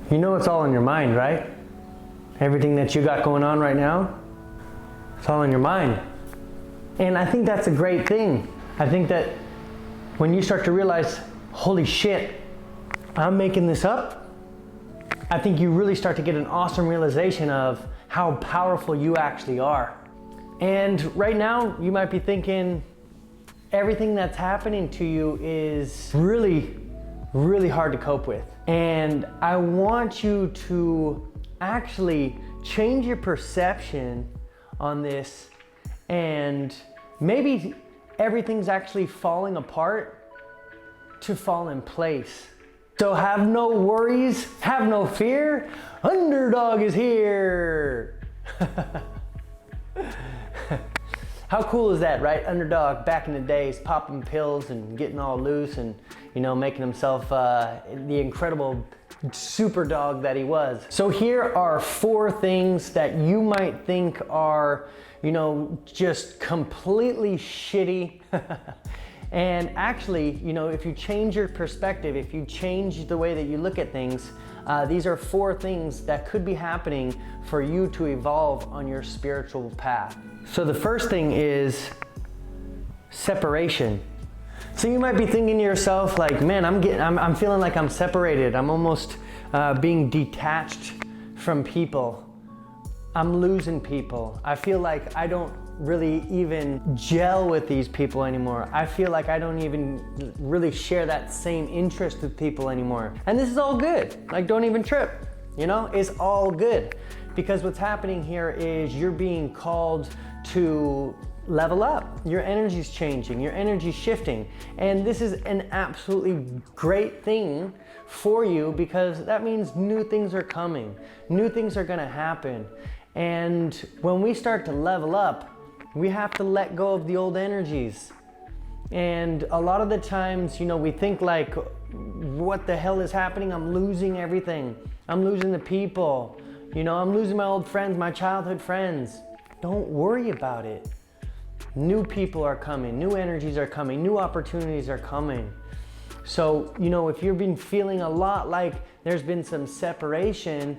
You know it's all in your mind, right? Everything that you got going on right now, it's all in your mind. And I think that's a great thing. I think that when you start to realize, holy shit, I'm making this up, I think you really start to get an awesome realization of how powerful you actually are. And right now, you might be thinking, everything that's happening to you is really, really hard to cope with. And I want you to actually change your perception on this, and maybe everything's actually falling apart to fall in place. So have no worries, have no fear, Underdog is here. How cool is that, right? Underdog back in the days, popping pills and getting all loose and, you know, making himself the incredible super dog that he was. So here are 4 things that you might think are, you know, just completely shitty. And actually, you know, if you change your perspective, if you change the way that you look at things, these are 4 things that could be happening for you to evolve on your spiritual path. So the first thing is separation. So you might be thinking to yourself like, man, I'm feeling like I'm separated. I'm almost being detached from people. I'm losing people. I feel like I don't really even gel with these people anymore. I feel like I don't even really share that same interest with people anymore. And this is all good. Like, don't even trip. You know, it's all good. Because what's happening here is you're being called to level up. Your energy's changing, your energy's shifting. And this is an absolutely great thing for you, because that means new things are coming. New things are gonna happen. And when we start to level up, we have to let go of the old energies. And a lot of the times, you know, we think like, what the hell is happening? I'm losing everything. I'm losing the people. You know, I'm losing my old friends, my childhood friends. Don't worry about it. New people are coming, new energies are coming, new opportunities are coming. So, you know, if you've been feeling a lot like there's been some separation,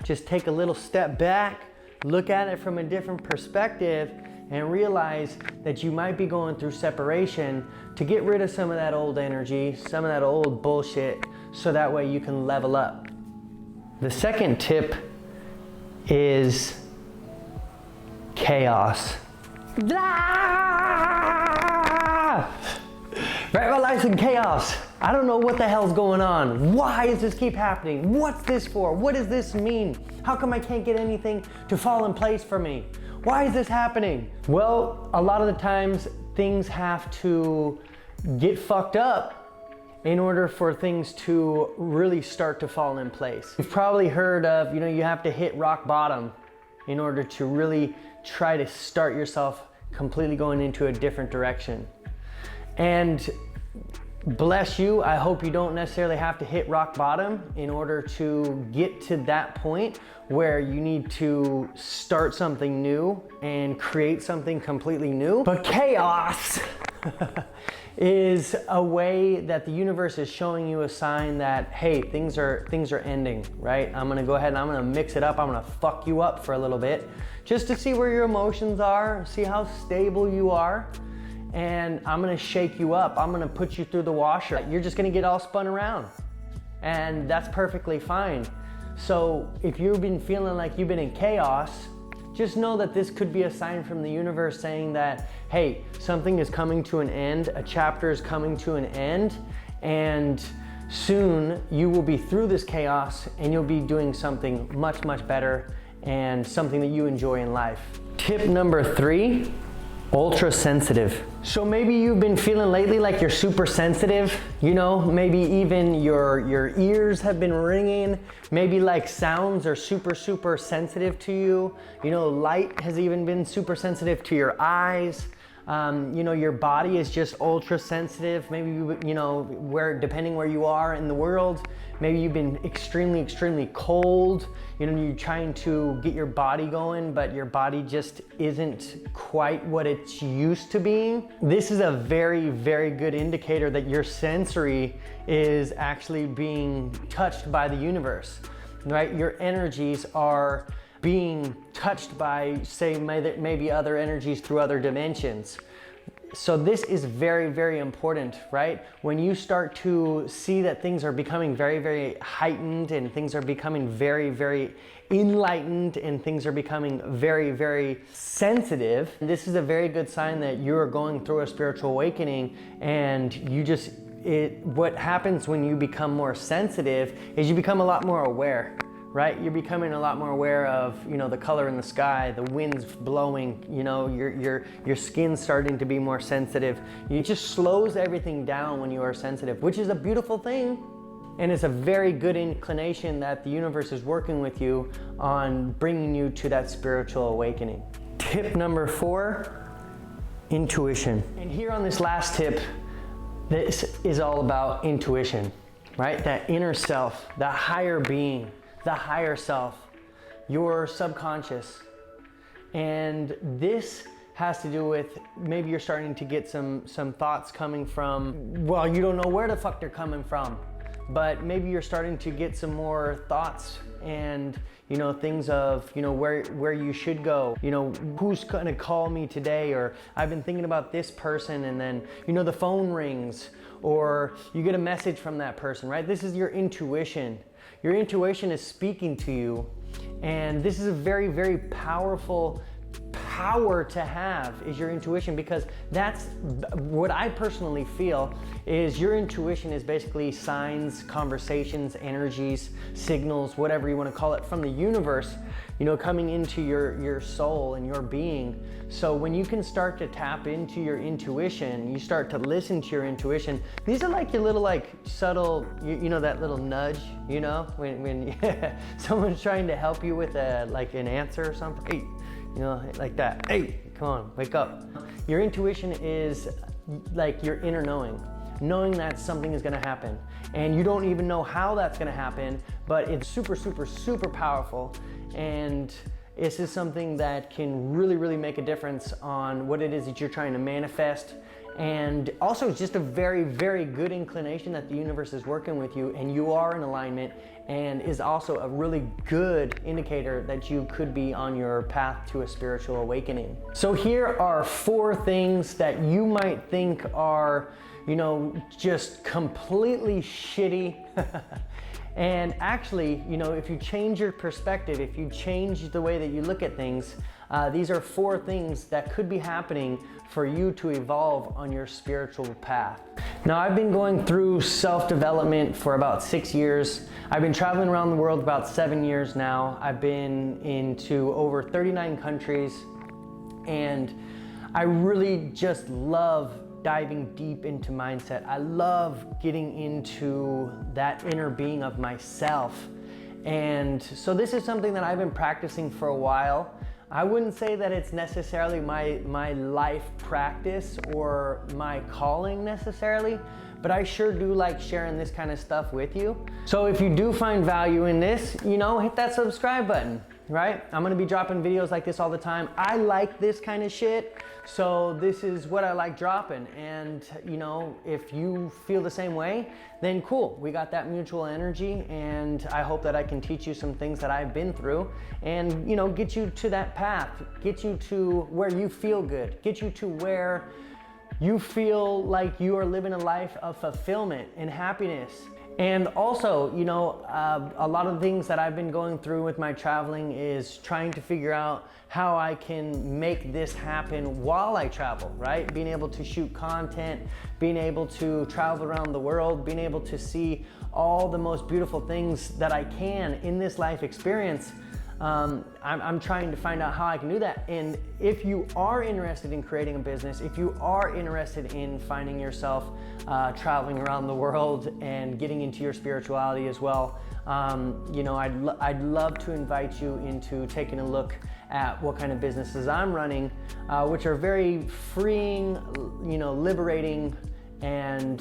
just take a little step back, look at it from a different perspective, and realize that you might be going through separation to get rid of some of that old energy, some of that old bullshit, so that way you can level up. The second tip is chaos. Right, my life's in chaos. I don't know what the hell's going on. Why does this keep happening? What's this for? What does this mean? How come I can't get anything to fall in place for me? Why is this happening? Well, a lot of the times things have to get fucked up in order for things to really start to fall in place. You've probably heard of, you know, you have to hit rock bottom in order to really try to start yourself completely going into a different direction. And bless you, I hope you don't necessarily have to hit rock bottom in order to get to that point where you need to start something new and create something completely new. But chaos is a way that the universe is showing you a sign that, hey, things are ending, right? I'm gonna go ahead and I'm gonna mix it up. I'm gonna fuck you up for a little bit just to see where your emotions are, see how stable you are. And I'm gonna shake you up. I'm gonna put you through the washer. You're just gonna get all spun around. And that's perfectly fine. So if you've been feeling like you've been in chaos, just know that this could be a sign from the universe saying that, hey, something is coming to an end, a chapter is coming to an end, and soon you will be through this chaos and you'll be doing something much, much better and something that you enjoy in life. Tip number 3, ultra sensitive. So maybe you've been feeling lately like you're super sensitive, you know, maybe even your ears have been ringing, maybe like sounds are super, super sensitive to you. You know, light has even been super sensitive to your eyes. Your body is just ultra sensitive. Maybe, depending where you are in the world, maybe you've been extremely cold. You're trying to get your body going, but your body just isn't quite what it's used to being. This is a very, very good indicator that your sensory is actually being touched by the universe, right? Your energies are being touched by, say, maybe other energies through other dimensions. So this is very, very important, right? When you start to see that things are becoming very, very heightened, and things are becoming very, very enlightened, and things are becoming very, very sensitive, this is a very good sign that you're going through a spiritual awakening. And what happens when you become more sensitive is you become a lot more aware. Right? You're becoming a lot more aware of, the color in the sky, the winds blowing, your skin's starting to be more sensitive. It just slows everything down when you are sensitive, which is a beautiful thing. And it's a very good inclination that the universe is working with you on bringing you to that spiritual awakening. Tip number 4, intuition. And here on this last tip, this is all about intuition, right? That inner self, that higher being, the higher self, your subconscious. And this has to do with, maybe you're starting to get some thoughts coming from, well, you don't know where the fuck they're coming from, but maybe you're starting to get some more thoughts and things of where you should go, who's gonna call me today, or I've been thinking about this person, and then the phone rings, or you get a message from that person, right? This is your intuition. Your intuition is speaking to you, and this is a very, very powerful power to have, is your intuition, because that's what I personally feel is your intuition is basically signs, conversations, energies, signals, whatever you want to call it, from the universe, coming into your soul and your being. So when you can start to tap into your intuition, you start to listen to your intuition. These are like your little subtle, that little nudge, when someone's trying to help you with an answer or something. Hey, like that. Hey, come on, wake up. Your intuition is like your inner knowing that something is gonna happen. And you don't even know how that's gonna happen, but it's super, super, super powerful. And this is something that can really, really make a difference on what it is that you're trying to manifest. And also it's just a very, very good inclination that the universe is working with you and you are in alignment, and is also a really good indicator that you could be on your path to a spiritual awakening. So here are 4 things that you might think are, just completely shitty. And actually, if you change your perspective, if you change the way that you look at things, these are 4 things that could be happening for you to evolve on your spiritual path. Now, I've been going through self-development for about 6 years. I've been traveling around the world about 7 years now. I've been into over 39 countries, and I really just love diving deep into mindset. I love getting into that inner being of myself. And so this is something that I've been practicing for a while. I wouldn't say that it's necessarily my life practice or my calling necessarily, but I sure do like sharing this kind of stuff with you. So if you do find value in this, hit that subscribe button, right? I'm gonna be dropping videos like this all the time. I like this kind of shit, so this is what I like dropping. And if you feel the same way, then cool, we got that mutual energy, and I hope that I can teach you some things that I've been through and get you to that path, get you to where you feel good, get you to where you feel like you are living a life of fulfillment and happiness. And also, a lot of the things that I've been going through with my traveling is trying to figure out how I can make this happen while I travel, right? Being able to shoot content, being able to travel around the world, being able to see all the most beautiful things that I can in this life experience. I'm trying to find out how I can do that. And if you are interested in creating a business, if you are interested in finding yourself traveling around the world and getting into your spirituality as well, You know, I'd love to invite you into taking a look at what kind of businesses I'm running, which are very freeing, you know, liberating, and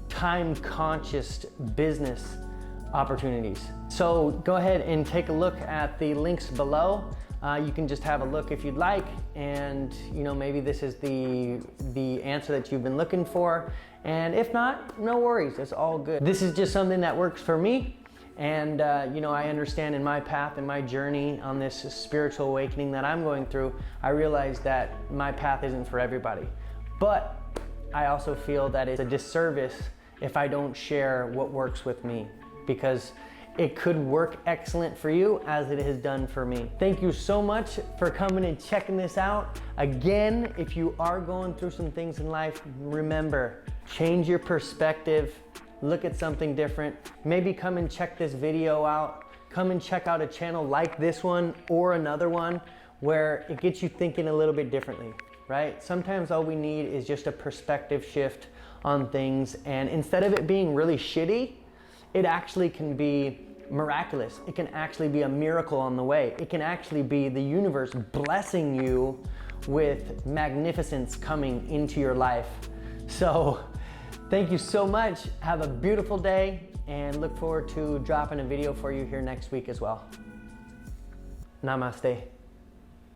time-conscious business opportunities. So go ahead and take a look at the links below. You can just have a look if you'd like, and you know, maybe this is the answer that you've been looking for, and if not, no worries, it's all good. This is just something that works for me, and you know, I understand in my path and my journey on this spiritual awakening that I'm going through, I realize that my path isn't for everybody, but I also feel that it's a disservice if I don't share what works with me, because it could work excellent for you as it has done for me. Thank you so much for coming and checking this out. Again, if you are going through some things in life, remember, change your perspective, look at something different. Maybe come and check this video out. Come and check out a channel like this one or another one where it gets you thinking a little bit differently, right? Sometimes all we need is just a perspective shift on things, and instead of it being really shitty, it actually can be miraculous. It can actually be a miracle on the way. It can actually be the universe blessing you with magnificence coming into your life. So thank you so much. Have a beautiful day, and look forward to dropping a video for you here next week as well. Namaste.